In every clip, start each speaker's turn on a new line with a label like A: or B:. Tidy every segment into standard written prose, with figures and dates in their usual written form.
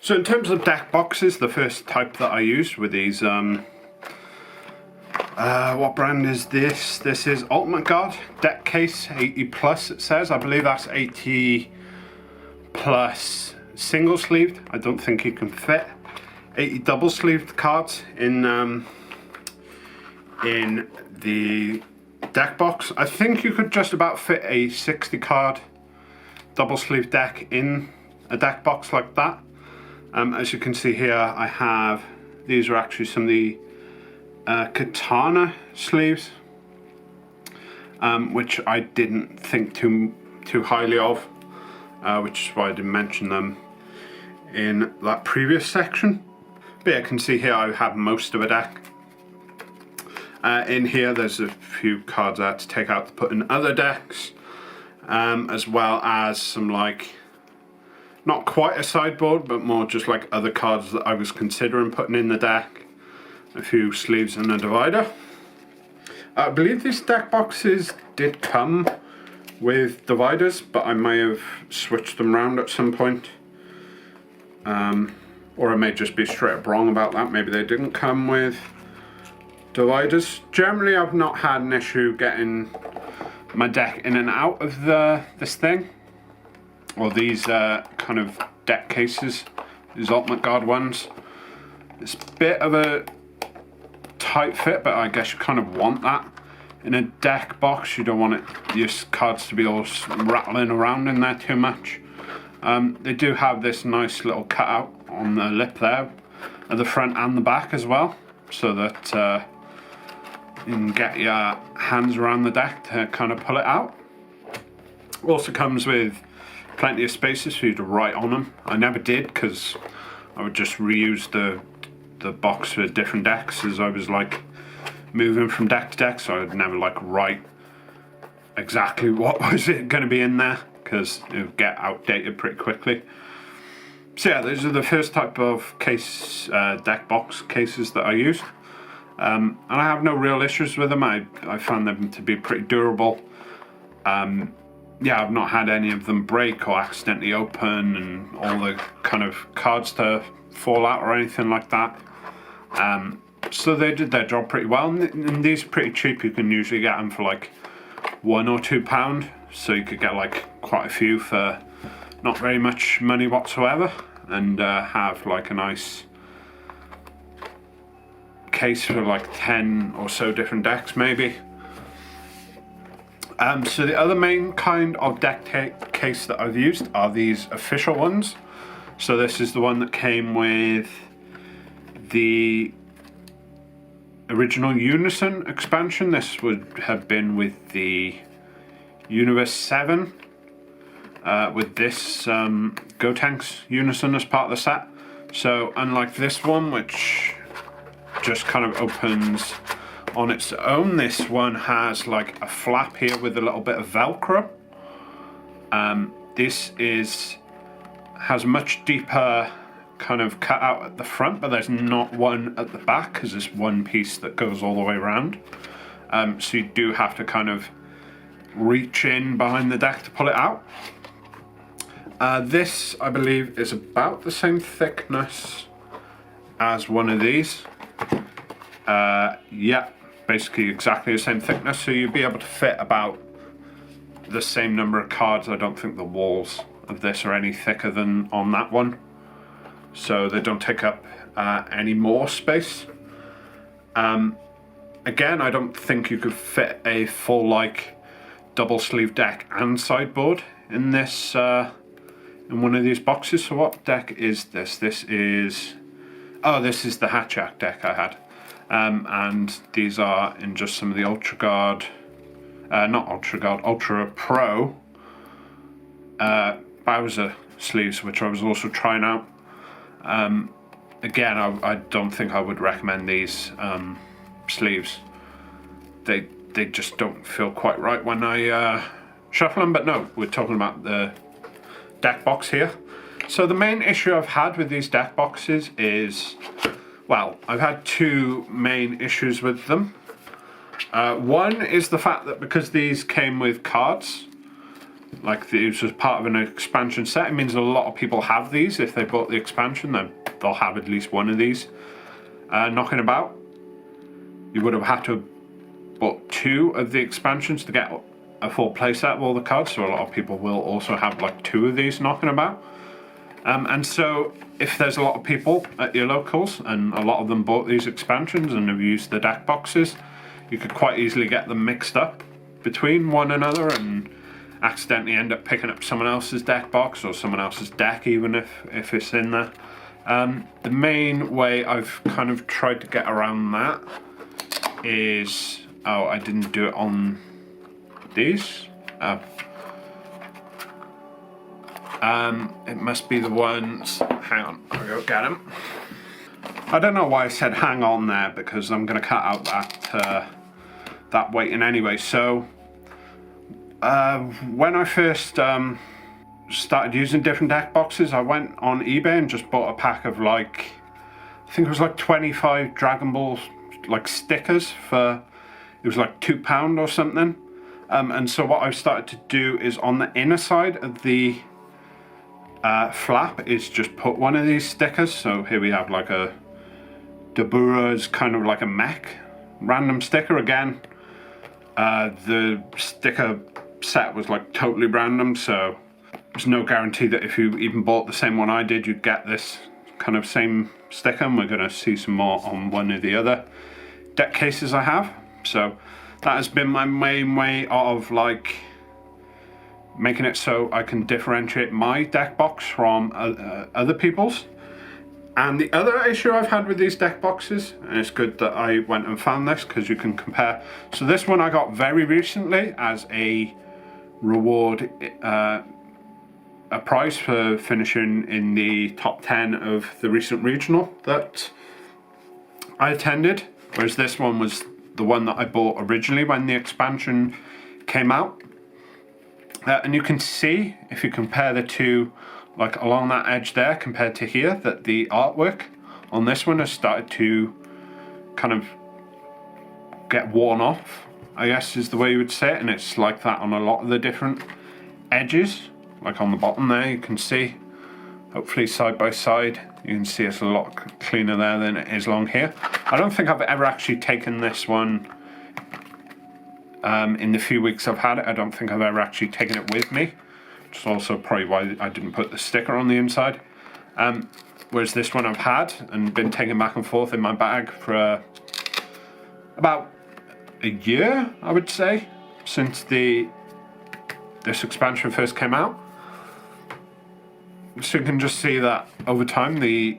A: So in terms of deck boxes, the first type that I used were these, what brand is this? This is Ultimate Guard deck case, 80 plus it says. I believe that's 80 plus single sleeved. I don't think you can fit 80 double sleeved cards in the deck box. I think you could just about fit a 60 card double sleeve deck in a deck box like that. As you can see here, I have, these are actually some of the katana sleeves, which I didn't think too highly of, which is why I didn't mention them in that previous section. But you can see here I have most of a deck. In here there's a few cards I had to take out to put in other decks, as well as some, like, not quite a sideboard, but more just like other cards that I was considering putting in the deck. A few sleeves and a divider. I believe these deck boxes did come with dividers, but I may have switched them around at some point. Or I may just be straight up wrong about that. Maybe they didn't come with dividers. Generally, I've not had an issue getting my deck in and out of this thing, or these kind of deck cases, these Ultimate Guard ones. It's a bit of a tight fit, but I guess you kind of want that in a deck box. You don't want your cards to be all rattling around in there too much. They do have this nice little cutout on the lip there, at the front and the back as well, so that you can get your hands around the deck to kind of pull it out. Also comes with plenty of spaces for you to write on them. I never did, because I would just reuse the box for different decks as I was like moving from deck to deck, so I'd never like write exactly what was it going to be in there, because it would get outdated pretty quickly. So yeah, those are the first type of case, deck box cases that I used. And I have no real issues with them. I found them to be pretty durable. Yeah, I've not had any of them break or accidentally open and all the kind of cards to fall out or anything like that. So they did their job pretty well, and these are pretty cheap. You can usually get them for like £1 or £2, so you could get like quite a few for not very much money whatsoever, and have like a nice case for like 10 or so different decks maybe. So the other main kind of deck case that I've used are these official ones. So this is the one that came with the original Unison expansion. This would have been with the Universe 7, with this Gotenks Unison as part of the set. So unlike this one, which just kind of opens on its own, this one has like a flap here with a little bit of Velcro. This has much deeper kind of cut out at the front, but there's not one at the back, because there's one piece that goes all the way around. So you do have to kind of reach in behind the deck to pull it out. This, I believe, is about the same thickness as one of these. Yeah, basically exactly the same thickness, so you'd be able to fit about the same number of cards. I don't think the walls of this are any thicker than on that one, so they don't take up any more space. Again, I don't think you could fit a full like double sleeve deck and sideboard in this in one of these boxes. So what deck is this? This is the Hatchak deck I had. And these are in just some of the Ultra Guard, not Ultra Guard, Ultra Pro Bowser sleeves, which I was also trying out. Again, I don't think I would recommend these sleeves. They just don't feel quite right when I shuffle them, but no, we're talking about the deck box here. So the main issue I've had with these deck boxes is, well, I've had two main issues with them. One is the fact that because these came with cards, like it was part of an expansion set. It means a lot of people have these. If they bought the expansion, then they'll have at least one of these knocking about. You would have had to have bought 2 of the expansions to get a full playset of all the cards, so a lot of people will also have like 2 of these knocking about. And so if there's a lot of people at your locals and a lot of them bought these expansions and have used the deck boxes, you could quite easily get them mixed up between one another and accidentally end up picking up someone else's deck box or someone else's deck, even if it's in there. The main way I've kind of tried to get around that is, oh, I didn't do it on these. It must be the ones, hang on, I'll go get them. I don't know why I said hang on there, because I'm going to cut out that waiting anyway. So when I first started using different deck boxes, I went on eBay and just bought a pack of like, I think it was like 25 Dragon Ball like stickers for, it was like £2 or something. And so what I've started to do is on the inner side of the flap is just put one of these stickers. So here we have like a Dabura's kind of like a mech random sticker again. The sticker set was like totally random, so there's no guarantee that if you even bought the same one I did, you'd get this kind of same sticker. And we're going to see some more on one of the other deck cases I have. So that has been my main way of like making it so I can differentiate my deck box from other people's. And the other issue I've had with these deck boxes, and it's good that I went and found this because you can compare. So this one I got very recently as a reward, a prize for finishing in the top 10 of the recent regional that I attended. Whereas this one was the one that I bought originally when the expansion came out. And you can see, if you compare the two, like along that edge there compared to here, that the artwork on this one has started to kind of get worn off, I guess is the way you would say it. And it's like that on a lot of the different edges, like on the bottom there you can see, hopefully side by side, you can see it's a lot cleaner there than it is along here. I don't think I've ever actually taken this one in the few weeks I've had it. I don't think I've ever actually taken it with me, which is also probably why I didn't put the sticker on the inside. Whereas this one I've had and been taking back and forth in my bag for about a year, I would say, since this expansion first came out. So you can just see that over time the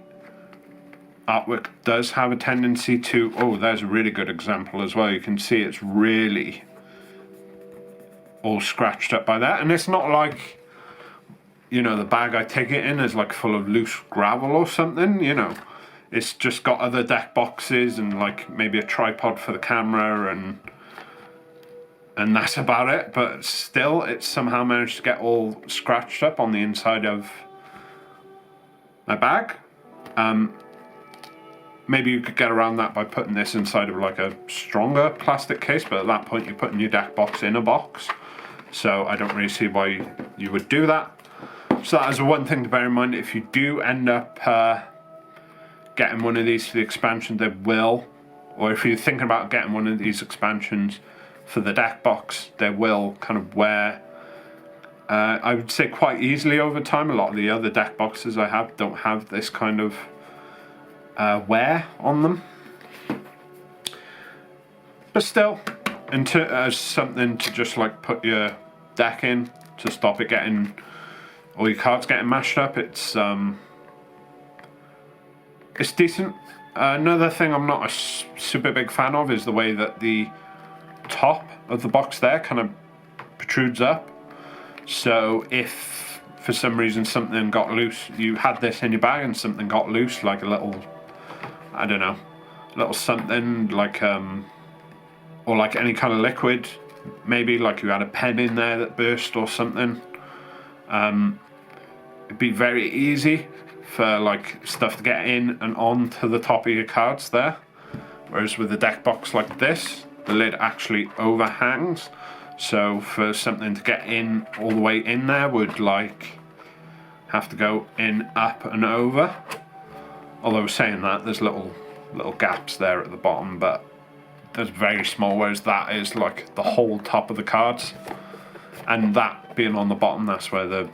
A: artwork does have a tendency to, oh, there's a really good example as well. You can see it's really all scratched up by that. And it's not like, you know, the bag I take it in is like full of loose gravel or something, you know. It's just got other deck boxes and like maybe a tripod for the camera and that's about it. But still, it's somehow managed to get all scratched up on the inside of my bag. Maybe you could get around that by putting this inside of like a stronger plastic case, but at that point you're putting your deck box in a box. So I don't really see why you would do that. So that is one thing to bear in mind. If you do end up getting one of these for the expansion, they will, or if you're thinking about getting one of these expansions for the deck box, they will kind of wear, I would say quite easily over time. A lot of the other deck boxes I have don't have this kind of wear on them. But still, as something to just like put your deck in to stop it getting, all your cards getting mashed up, it's decent. Another thing I'm not a super big fan of is the way that the top of the box there kind of protrudes up. So if for some reason something got loose, you had this in your bag and something got loose, like a little, I don't know, little something like or like any kind of liquid, maybe like you had a pen in there that burst or something, it'd be very easy for like stuff to get in and on to the top of your cards there. Whereas with a deck box like this, the lid actually overhangs, So for something to get in all the way in there would like have to go in, up and over. Although saying that, there's little gaps there at the bottom, but there's very small, whereas that is like the whole top of the cards. And that being on the bottom, that's where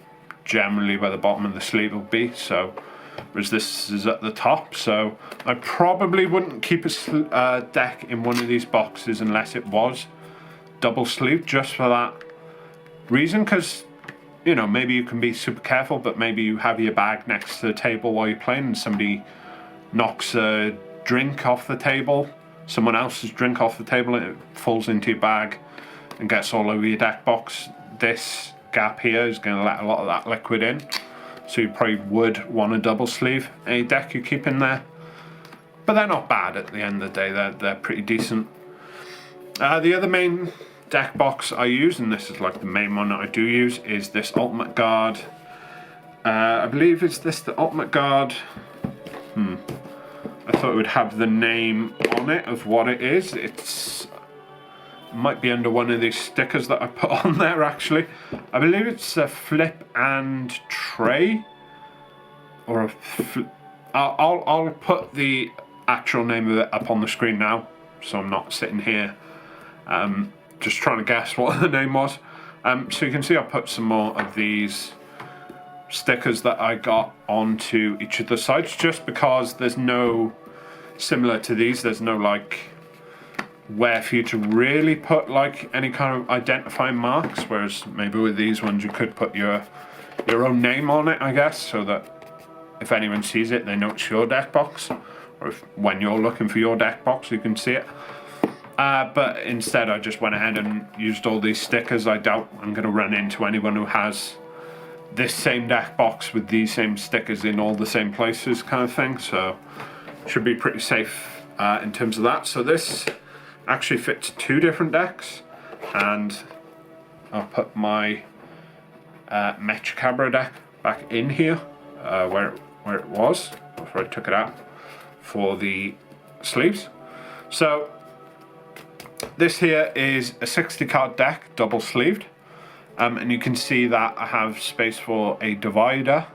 A: generally where the bottom of the sleeve will be. So whereas this is at the top, so I probably wouldn't keep a deck in one of these boxes unless it was double sleeved, just for that reason, because you know, maybe you can be super careful, but maybe you have your bag next to the table while you're playing and somebody knocks a drink off the table, someone else's drink off the table, and it falls into your bag and gets all over your deck box. This gap here is going to let a lot of that liquid in, so you probably would want to double sleeve a deck you keep in there, but they're not bad at the end of the day. They're pretty decent. The other main deck box I use, and this is like the main one that I do use, is this Ultimate Guard. I believe it's the Ultimate Guard. I thought it would have the name on it of what it is. It might be under one of these stickers that I put on there actually. I believe it's a flip and tray, or I'll put the actual name of it up on the screen now, so I'm not sitting here just trying to guess what the name was. So you can see I put some more of these stickers that I got onto each of the sides, just because there's no, similar to these, there's no like where for you to really put like any kind of identifying marks, whereas maybe with these ones you could put your own name on it, I guess, so that if anyone sees it they know it's your deck box, or when you're looking for your deck box you can see it. But instead I just went ahead and used all these stickers. I doubt I'm going to run into anyone who has this same deck box with these same stickers in all the same places kind of thing, so should be pretty safe in terms of that. So this actually fits 2 different decks, and I'll put my Cabra deck back in here where it was before I took it out for the sleeves. So this here is a 60 card deck, double sleeved, and you can see that I have space for a divider,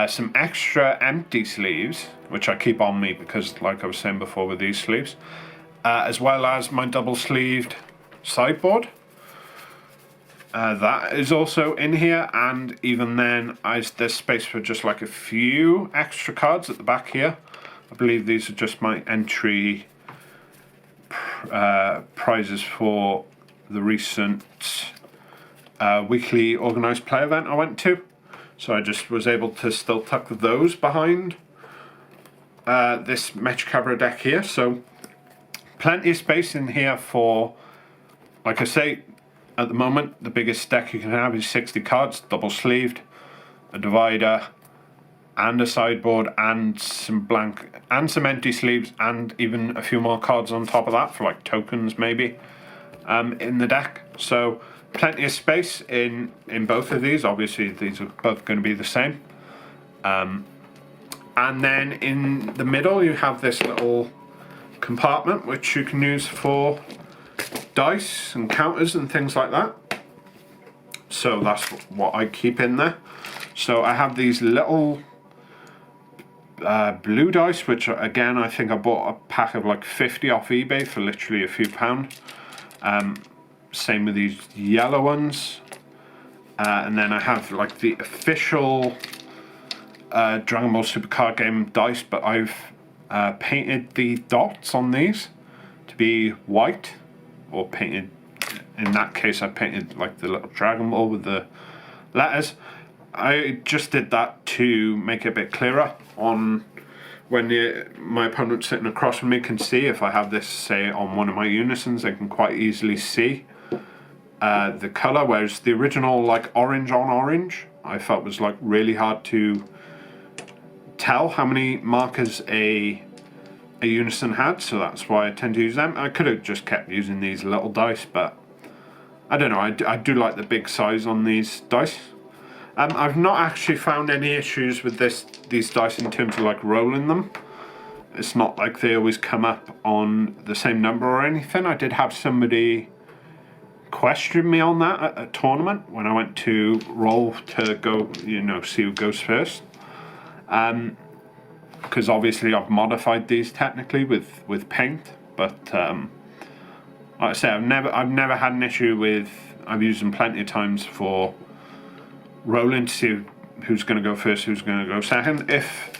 A: some extra empty sleeves, which I keep on me because like I was saying before with these sleeves, as well as my double sleeved sideboard. That is also in here, and even then there's space for just like a few extra cards at the back here. I believe these are just my entry prizes for the recent weekly organised play event I went to, so I just was able to still tuck those behind this Cabra deck here. So plenty of space in here for, like I say, at the moment the biggest deck you can have is 60 cards, double sleeved, a divider and a sideboard, and some blank and some empty sleeves, and even a few more cards on top of that for like tokens maybe in the deck. So plenty of space in both of these. Obviously these are both going to be the same, and then in the middle you have this little compartment which you can use for dice and counters and things like that. So that's what I keep in there. So I have these little blue dice, which again I think I bought a pack of like 50 off eBay for literally a few pound. Same with these yellow ones, and then I have like the official Dragon Ball Super card game dice, but I've painted the dots on these to be white, or painted, in that case I painted like the little Dragon Ball with the letters. I just did that to make it a bit clearer on when my opponent sitting across from me can see. If I have this, say, on one of my unisons, they can quite easily see the colour, whereas the original like orange on orange I felt was like really hard to tell how many markers a unison had, so that's why I tend to use them. I could have just kept using these little dice, but I don't know, I do like the big size on these dice. I've not actually found any issues with these dice in terms of like rolling them. It's not like they always come up on the same number or anything. I did have somebody questioned me on that at a tournament when I went to roll to go, see who goes first. Because obviously I've modified these technically with paint, but like I say, I've never had an issue with. I've used them plenty of times for rolling to see who's going to go first, who's going to go second. If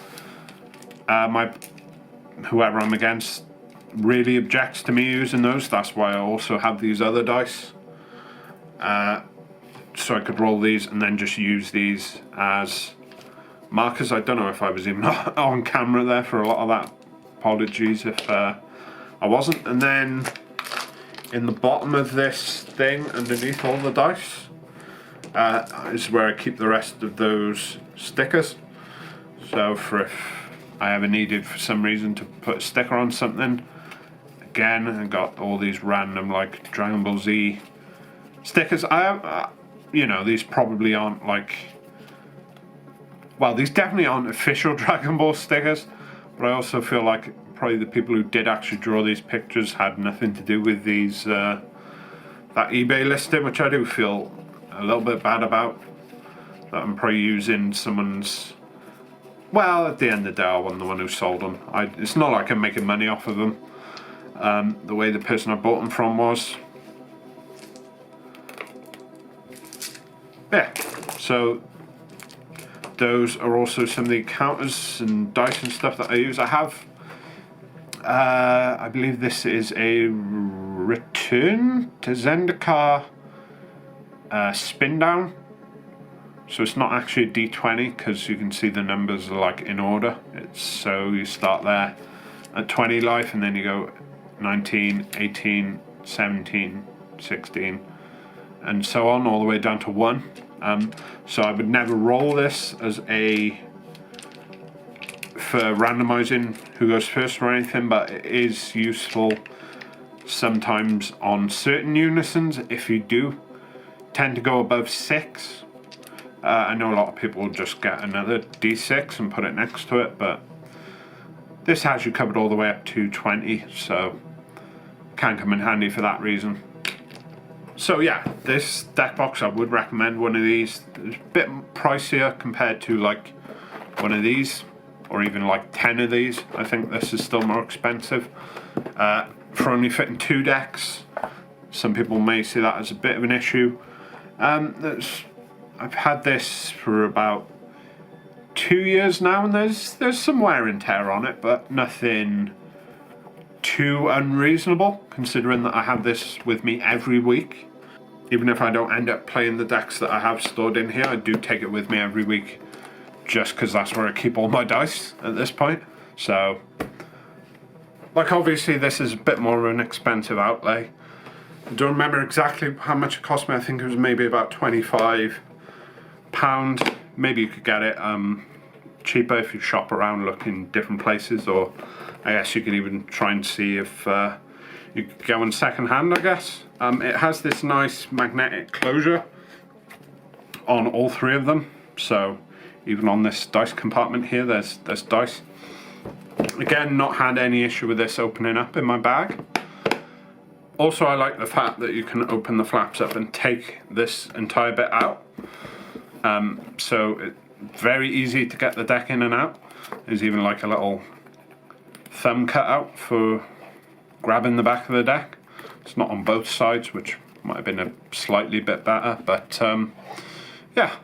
A: whoever I'm against really objects to me using those, that's why I also have these other dice. So I could roll these and then just use these as markers. I don't know if I was even on camera there for a lot of that. Apologies if I wasn't. And then in the bottom of this thing, underneath all the dice, is where I keep the rest of those stickers. So for if I ever needed for some reason to put a sticker on something, again, I got all these random like Dragon Ball Z stickers. I have, these probably aren't like, well, these definitely aren't official Dragon Ball stickers, but I also feel like probably the people who did actually draw these pictures had nothing to do with these, that eBay listing, which I do feel a little bit bad about, that I'm probably using someone's, well, at the end of the day, I wasn't the one who sold them. It's not like I'm making money off of them. The way the person I bought them from was. Yeah, so those are also some of the counters and dice and stuff that I use. I have, I believe this is a Return to Zendikar spin down. So it's not actually a D20 because you can see the numbers are like in order. So you start there at 20 life and then you go 19, 18, 17, 16 and so on all the way down to 1. So I would never roll this as for randomizing who goes first or anything, but it is useful sometimes on certain unisons if you do tend to go above 6. I know a lot of people will just get another D6 and put it next to it, but this has you covered all the way up to 20, so can come in handy for that reason. So yeah, this deck box, I would recommend one of these. It's a bit pricier compared to like one of these, or even like 10 of these. I think this is still more expensive. For only fitting 2 decks, some people may see that as a bit of an issue. I've had this for about 2 years now, and there's some wear and tear on it, but nothing too unreasonable considering that I have this with me every week. Even if I don't end up playing the decks that I have stored in here, I do take it with me every week just because that's where I keep all my dice at this point. So, like, obviously this is a bit more of an expensive outlay. I don't remember exactly how much it cost me. I think it was maybe about £25. Maybe you could get it cheaper if you shop around, look in different places, or I guess you could even try and see if you could go in second hand, I guess. It has this nice magnetic closure on all 3 of them, so even on this dice compartment here, there's dice. Again, not had any issue with this opening up in my bag. Also, I like the fact that you can open the flaps up and take this entire bit out. So it's very easy to get the deck in and out. There's even like a little thumb cutout for grabbing the back of the deck. It's not on both sides, which might have been a slightly bit better, but yeah,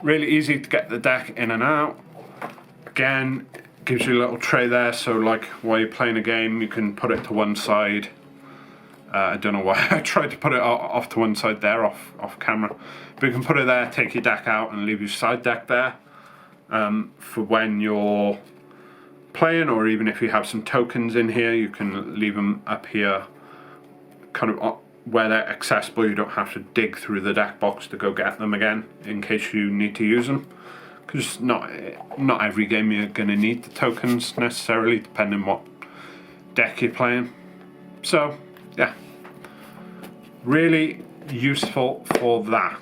A: really easy to get the deck in and out. Again, gives you a little tray there, so like while you're playing a game, you can put it to one side. I don't know why I tried to put it off to one side there, off camera. But you can put it there, take your deck out and leave your side deck there for when you're playing, or even if you have some tokens in here, you can leave them up here, kind of where they're accessible. You don't have to dig through the deck box to go get them again in case you need to use them. Because not every game you're going to need the tokens necessarily, depending what deck you're playing. So, yeah. Really useful for that.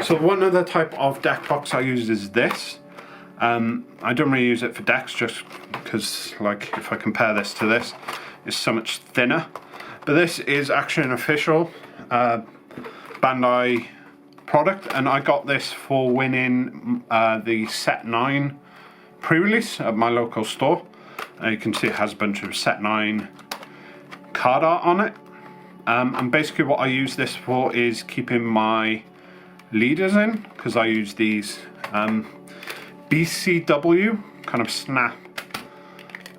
A: So one other type of deck box I use is this. I don't really use it for decks just because, like, if I compare this to this, is so much thinner. But this is actually an official Bandai product, and I got this for winning the Set 9 pre-release at my local store. You can see it has a bunch of Set 9 card art on it. And basically what I use this for is keeping my leaders in, because I use these BCW kind of snap.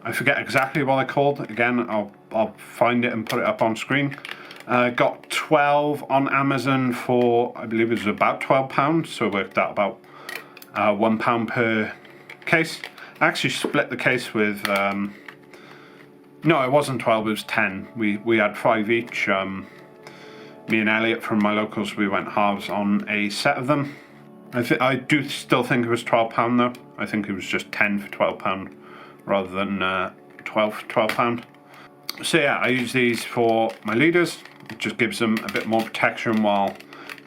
A: I forget exactly what they're called. Again, I'll find it and put it up on screen. Got 12 on Amazon for, I believe it was about £12, so it worked out about £1 per case. I actually split the case with, no, it wasn't 12, it was 10. We had 5 each. Me and Elliot from my locals, we went halves on a set of them. I do still think it was £12 though. I think it was just 10 for £12 rather than 12 for £12. So yeah, I use these for my leaders. It just gives them a bit more protection while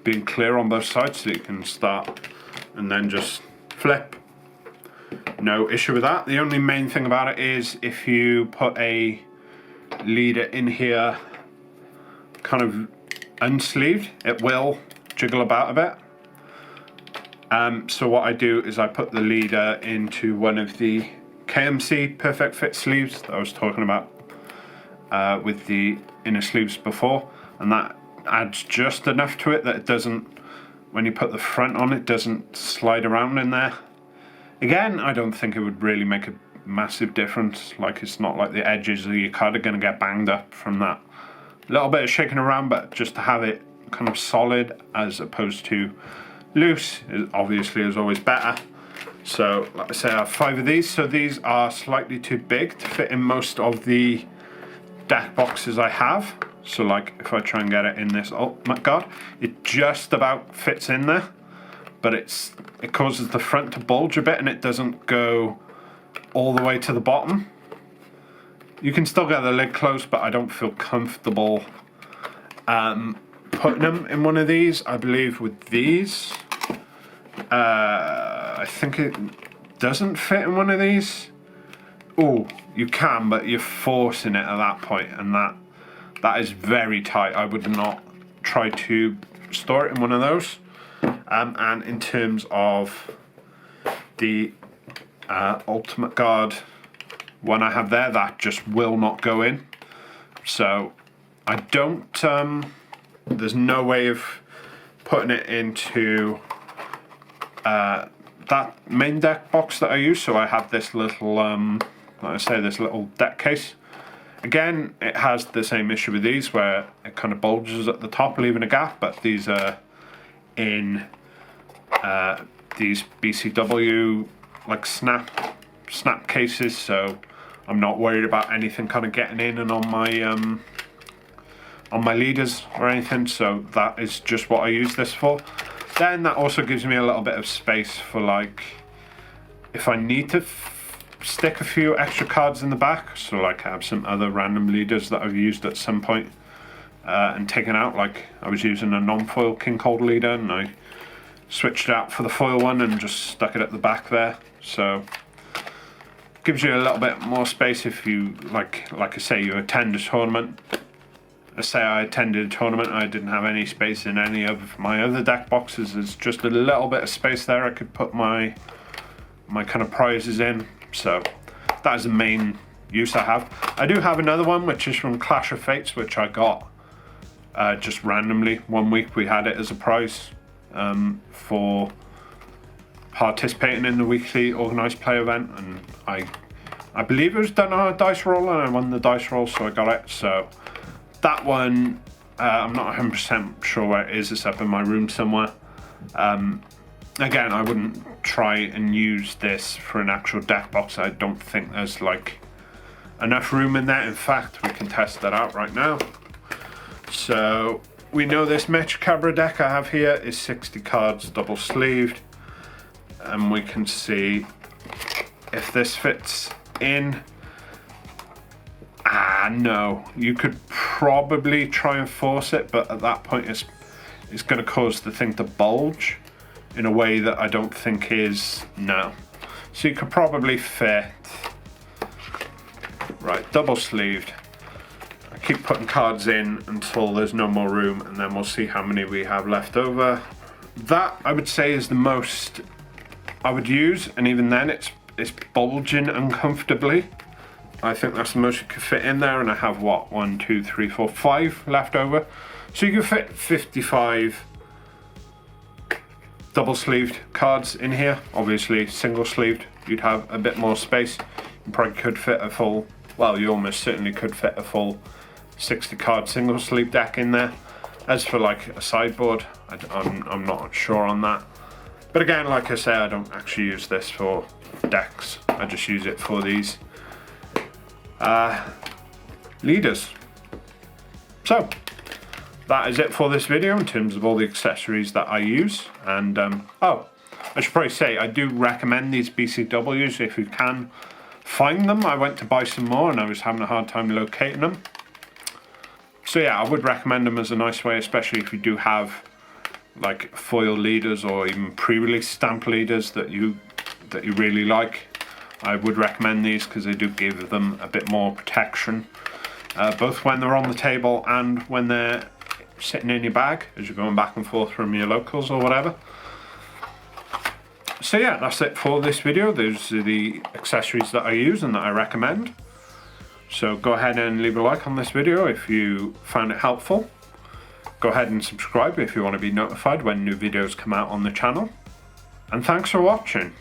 A: being clear on both sides, so you can start and then just flip. No issue with that. The only main thing about it is if you put a leader in here kind of unsleeved, it will jiggle about a bit. So what I do is I put the leader into one of the KMC perfect fit sleeves that I was talking about with the inner sleeves before, and that adds just enough to it that it doesn't, when you put the front on, it doesn't slide around in there. Again, I don't think it would really make a massive difference. Like, it's not like the edges of your card are going to get banged up from that little bit of shaking around, but just to have it kind of solid as opposed to loose obviously is always better. So like I say, I have 5 of these, so these are slightly too big to fit in most of the deck boxes I have. So like if I try and get it in this ultimate guard, it just about fits in there, but it causes the front to bulge a bit and it doesn't go all the way to the bottom. You can still get the lid closed, but I don't feel comfortable putting them in one of these. I believe with these, I think it doesn't fit in one of these. Oh, you can, but you're forcing it at that point, and that is very tight. I would not try to store it in one of those. And in terms of the ultimate guard one I have there, that just will not go in. So I don't, there's no way of putting it into that main deck box that I use. So I have this little, like I say, this little deck case. Again, it has the same issue with these where it kind of bulges at the top, leaving a gap, but these are in these BCW like snap cases, so I'm not worried about anything kind of getting in and on my leaders or anything. So that is just what I use this for. Then that also gives me a little bit of space for, like, if I need to stick a few extra cards in the back. So like I have some other random leaders that I've used at some point and taken out. Like I was using a non-foil King Cold leader and I switched it out for the foil one and just stuck it at the back there. So gives you a little bit more space if you, like I say, you attend a tournament. Let's say I attended a tournament, I didn't have any space in any of my other deck boxes. There's just a little bit of space there I could put my kind of prizes in. So that is the main use I have. I do have another one which is from Clash of Fates, which I got just randomly. One week we had it as a prize for participating in the weekly organised play event, and I believe it was done on a dice roll and I won the dice roll, so I got it. So that one, I'm not 100% sure where it is. It's up in my room somewhere. Again, I wouldn't try and use this for an actual deck box. I don't think there's like enough room in there. In fact, we can test that out right now. So we know this Mech Cabra deck I have here is 60 cards double sleeved, and we can see if this fits in. No, you could probably try and force it, but at that point it's going to cause the thing to bulge in a way that I don't think is, no. So you could probably fit, right, double sleeved. I keep putting cards in until there's no more room, and then we'll see how many we have left over. That, I would say, is the most I would use, and even then it's bulging uncomfortably. I think that's the most you could fit in there, and I have what, 1, 2, 3, 4, 5 left over. So you can fit 55 double sleeved cards in here. Obviously single sleeved, you'd have a bit more space. You probably could fit a full, well, you almost certainly could fit a full 60 card single sleeve deck in there. As for like a sideboard, I'm not sure on that. But again, like I say, I don't actually use this for decks. I just use it for these leaders. So that is it for this video in terms of all the accessories that I use. And oh, I should probably say I do recommend these BCWs if you can find them. I went to buy some more and I was having a hard time locating them. So yeah, I would recommend them as a nice way, especially if you do have like foil leaders or even pre-release stamp leaders that you really like. I would recommend these because they do give them a bit more protection, both when they're on the table and when they're sitting in your bag as you're going back and forth from your locals or whatever. So yeah, that's it for this video. Those are the accessories that I use and that I recommend. So go ahead and leave a like on this video if you found it helpful. Go ahead and subscribe if you want to be notified when new videos come out on the channel. And thanks for watching.